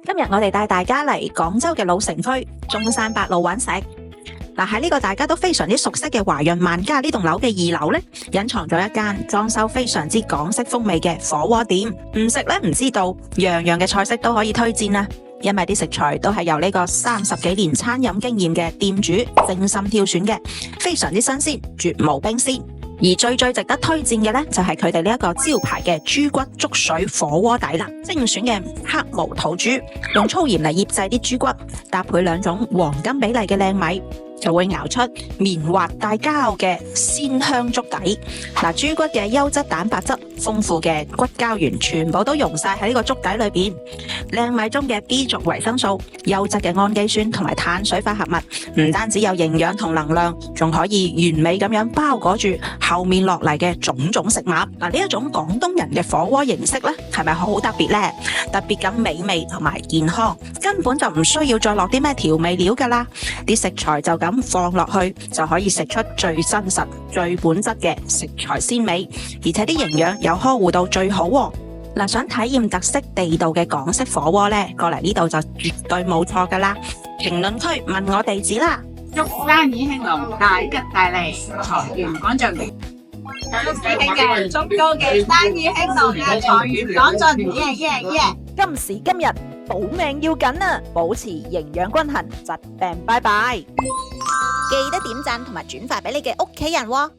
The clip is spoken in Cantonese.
今日我哋帶大家嚟廣州嘅老城區中山八路揾食。喺呢個大家都非常之熟悉嘅華潤萬家呢棟樓嘅2樓呢，隱藏咗一間裝修非常之港式風味嘅火鍋店。唔食呢唔知道，樣樣嘅菜式都可以推薦啊！因為啲食材都係由呢個30幾年餐飲經驗嘅店主精心挑選嘅，非常之新鮮，絕無冰鮮。而最值得推薦嘅呢，就係佢哋呢一個招牌嘅豬骨粥水火鍋底啦，精選嘅黑毛土豬，用粗鹽嚟醃製啲豬骨，搭配2種黃金比例嘅靚米，就會熬出綿滑帶膠嘅鮮香粥底。豬骨嘅優質蛋白質、豐富嘅骨膠原，全部都溶晒喺呢個粥底裏邊。靚米中嘅 B 族維生素、優質嘅氨基酸同埋碳水化合物，唔單止有營養同能量，仲可以完美咁樣包裹住後面落嚟嘅種種食物。呢一種廣東人嘅火鍋形式呢，係咪好特別呢？特別咁美味同埋健康，根本就唔需要再落啲咩調味料噶啦，啲食材就咁放落去就可以食出最真實、最本質嘅食材鮮美，而且啲營養又呵護到最好喎。想體驗特色地道嘅港式火鍋呢，過嚟呢度就絕對冇錯噶啦。評論區問我地址啦。祝生意興隆，大吉大利，財源廣進。祝高記生意興隆，財源廣進，耶耶耶！今時今日保命要緊啊，保持營養均衡，疾病拜拜。記得點讚同埋轉發俾你嘅屋企人喎。